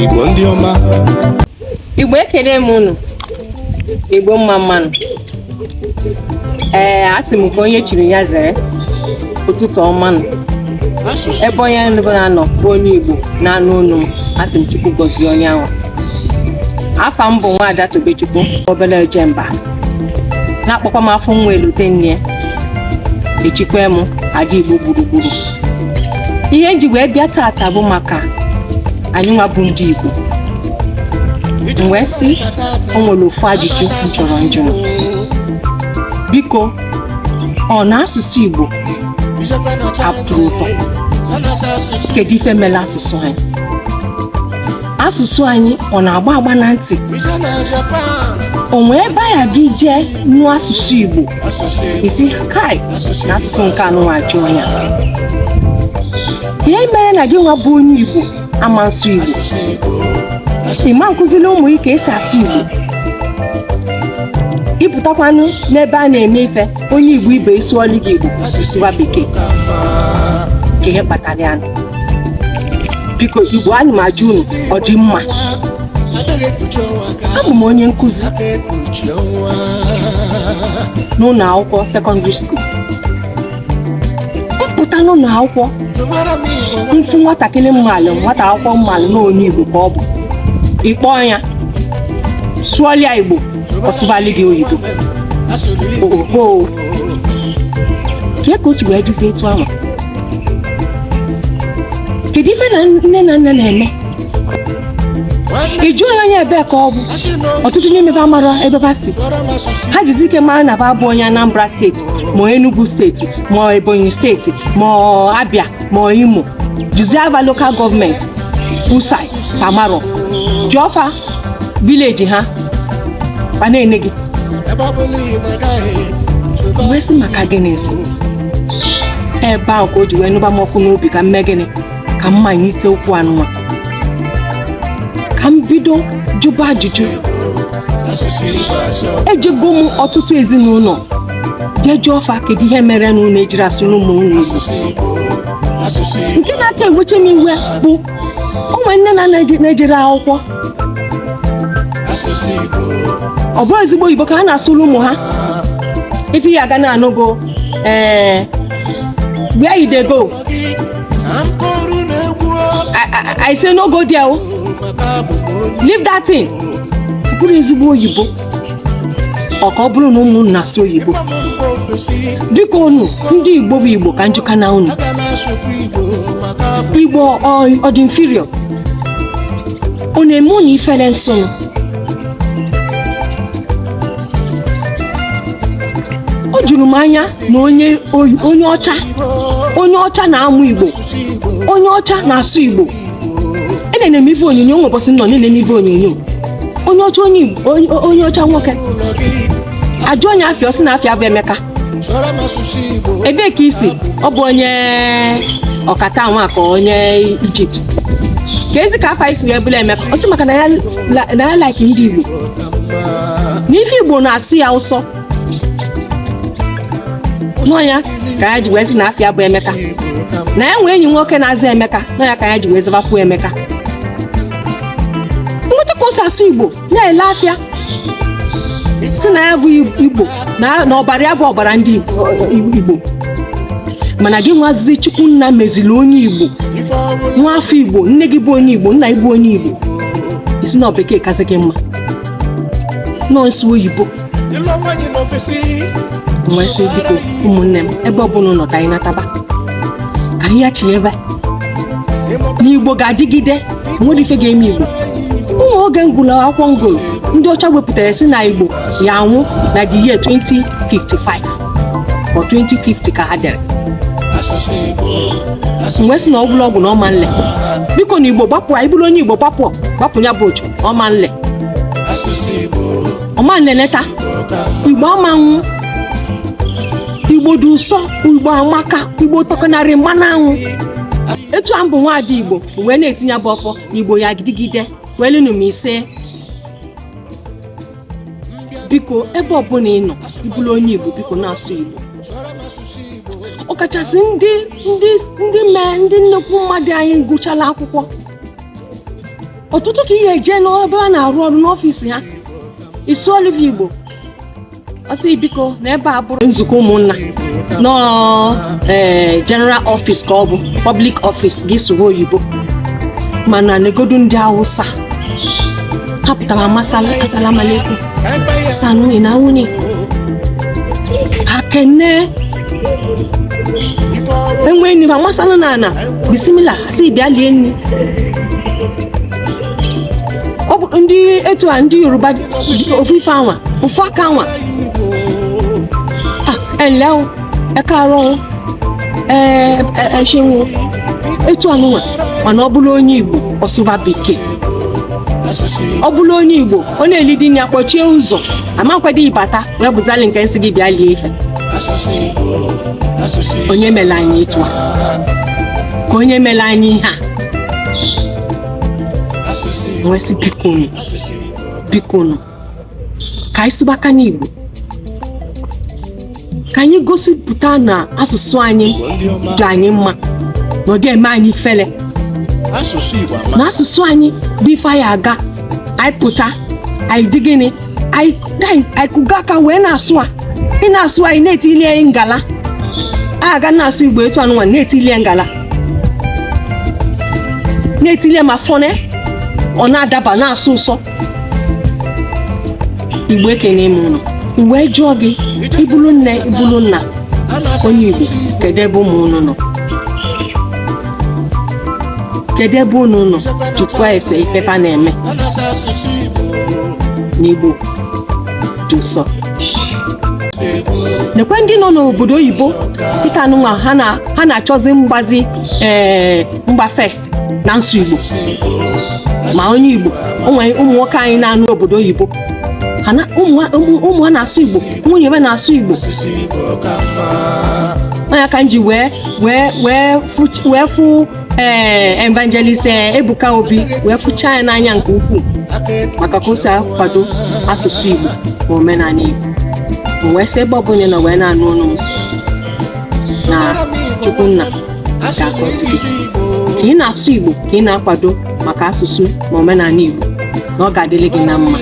Igbo ndị ọma, Igbo ekele m unu. Igbo mma mmanụ. Asị m ka onye chiri ya zere ụtụtụ ọma nụ. Ebe onye na-anọ bụ onye Igbo na-anụ unu m, asị m Chukwu gọzie onye ahụ. Afa m bụ nwaada Tobechukwu obere ejemba. Na-akpọkwa m afọ nwa elute nne. Echikwe m ada Igbo gburugburu. Ihe nji wee bịa tata bụ maka anyị nwa bụ ndị Igbo. Wee sị o nwere ofu ajụjụ m chọrọ njụ. Biko, ọ na-asụsụ Igbo apụrụ ụtọ? Kedu ife mere asụsụ anyị? Asụsụ anyị ọ na-agba agba na ntị? O nwee ebe ya gị jee nụọ asụsụ Igbo isi kai na asụsụ nke anụ ajụ onye. Ihe mere na gị nwa bụ onye Igbo ama nsụ Igbo, ịma nkụzili ụmụ gị ka esi asụ Igbo. Ịpụtakwanụ n'ebe a na-eme ife, onye Igbo ibe ịsụọlụ gị Igbo ịsụwa Bekee. Ka ihe kpatara ya. Biko, Igbo anyị ma ajụ unu, ọ dị mma? Abụ m onye nkụzi n'ụlọ akwụkwọ sekọndịrị skuul. Ịpụta n'ụlọ akwụkwọ mfu nwatakịrị mmalụ, nwata akwụkwọ mmalụ na onye Igbo ka ọ bụ, ịkpọ ya sụọlịa Igbo, ọ sụbalị gị oyibo. Oho, ka o si wee jizi etu ahụ? Kedu ife na nne na nna na-eme? Ịjụ onye ebe ka ọ bụ? Ọtụtụ n'ime ha mara ebe ha si. Ha jizi ike mara na ba bụ onye Anambra steeti, ma Enugu steeti, ma Ebonyi steeti, ma Abia, ma Imo. Jizi ava lokal gọọmenti Usai, Kamaro, Jọfa, vileji ha ba na-ene gị. Wee sị maka gịnịzi? Ebe ahụ ka o ji wee nụba m ọkụ n'obi ka mme gịnị, ka m manyite okwu anụnwa, ka m bido jụba ajụjụ. Ejego m ọtụtụ ezinụlọ jee jụọ fa kedu ihe mere na unu ejiri asụ n'ụmụ unu Igbo. Nke na-aka eweche m iwe bụ onwe nne na nna na-ejere akwụkwọ, ọ bụ ezigbo Igbo ka ha na-asụrụ ụmụ ha. Ife ya aga na-anụgo where you dey go? I say no go there. Leave that thing. Ọ bụrụ ezigbo oyibo, ọ ka ọ bụrụ na ụmụ na-asụ oyibo. Biko unu ndị Igbo bụ Igbo ka njụka na unu. Igbo ọ dị inferior? Ọ na-eme unu ifere nsọ? O juru m anya na onye ọcha na-amụ Igbo, onye ọcha na-asụ Igbo. Enene m ife onyonyo nwebọsị nọ niile n'ife onyonyo. Onye ọcha nwoke ajụ onye afịa, ọsị na afịa bụ Emeka. Ebee ka isi? Ọ bụ onye ọkata nwa ka onye Ijipt. Ka ezi ka afọ isi wee bụla Emeka? Ọsị maka na ya like ndị Igbo, n'ife Igbo na-asụ ya ụsọ nọ ya ka ya ji wee sị na afịa bụ Emeka. Na ya nwee enyi nwoke na-aza Emeka, nọ ya ka ya ji wee zabapụ Emeka. Nweta ka o si asụ Igbo na-ele afịa, si na ya bụ Igbo na ọbara ya bụ ọbara ndị Igbo. Mana gị nwazizi Chukwu nna mezili onye Igbo, nwa afọ Igbo, nne gị bụ onye Igbo, nna gị bụ onye Igbo, isi na Bekee kasị gị mma nọ nsụ oyibo. Nwee sị biko ụmụnne m, ebe ọbụla nọ ka anyị nataba, ka anyị ya chi ebe na Igbo ga-adịgide, nwere ife ga-eme Igbo. Ụmụ oge ngwụlọ akwụkwọ ngolo ndị ọcha wepụtara si na Igbo ya anwụ na the year 2055 or 2050 ka ha dere. Nwee sị na ọgwụlọ ọgwụ na ọma nle. Biko na Igbo gbapụ, anyị bụrụ onye Igbo gbapụ ya bụ ochu ọma nle. Ọma nle leta Igbo ama nwụ, Igbo dị ụsọ, Igbo amaka, Igbo tọkanarị mmanụ anwụ. Etu a mbụ nwaada Igbo wee na-etinye bụ ọfọ Igbo ya gidigide welinu m ise. Biko ebe ọbụla ị nọ, ịbụrụ onye Igbo, biko na-asụ Igbo. ọkachasị ndị nnukwu mmadụ anyị gụchala akwụkwọ. Ọtụtụ ka ihe eje n'ebe a na-arụ ọrụ n'ọfịs ha isi Olive Igbo ọsị biko na ebe a bụrụ nzukọ ụmụnna nọ general office ka ọ bụ public office gị sụrụ oyibo, mana negodu ndị Hausa ha pụtara masala assalamu alaikum sanu ina wuni akene enwe ni ba masala na ana bismillah asị bịa lie nni. Ọ bụ ndị etu a ndị Yoruba ofufe anwa ofu aka anwa ẹnlẹ́ ẹ káàárọ̀ ẹ ṣeun etu anụnwa mana ọ bụrụ onye Igbo ọsụba bekee, ọ bụrụ onye Igbo ọ na-eli di ya kpọchie ụzọ amakwado ịbata wee bụzali nke nsị gị bịa lie ife. Onye mere anyị etu a ka onye mere anyị ihe a nwesị bikonu ka anyị sụbaka n'Igbo, ka anyị gosipụta na asụsụ anyị dị anyị mma na ọ dị eme anyị fele, na asụsụ anyị bụ ife anyị aga anyị pụta anyị dị gịnị anyị kụga aka wee na-asụ ị na-asụ anyị na-etilie ngala anyị aga na-asụ Igbo etu anụnwa na-etilie ngala na-etilie ma fone ọ na-adaba na-asụ ụsọ. Igbo ekene m ụnụ wee jụọ gị ibulu nne ibulu nna onye Igbo kedu ebe ụmụ unu nọ, kedu ebe unu nọ jikwa ese ifefa na-eme n'Igbo dị ụsọ. Nekwe ndị nọ n'obodo oyibo dịka anụnwa ha na-achọzi mgba fest na nsụ Igbo, ma onye Igbo ụmụ nwoke anyị na-anụ obodo oyibo ụmụ ha na-asụ Igbo, nwunye ha na-asụ Igbo. Onye ka nji wee fụ evangelist Ebuka Obi wee fụcha ya n'anya nke ukwuu maka ka o si akwado asụsụ Igbo na omenala Igbo. Wee sị ebe ọbụla na wee na-anụ ọnụ m na Chukwunna ga-akọsi gị ka ị na-asụ Igbo ka ị na-akwado maka asụsụ na omenala Igbo na ọ ga-adịrị gị na mma.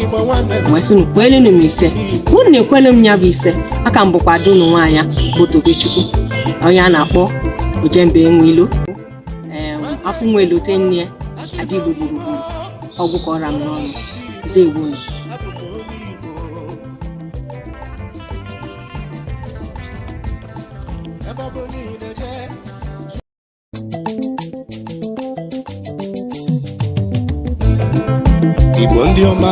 Wee sị n'ukwelenu m ise unu na-ekwelu m ya bụ ise aka m bụkwa ada unu nwaanyị bụ Tobechukwu onye a na-akpọ Ojembe Enwilo afọ nwelu tennie adị Igbo gburugburu ọgwụ kọrọ m n'ọnụ ndeewonu. Igbo ndị ọma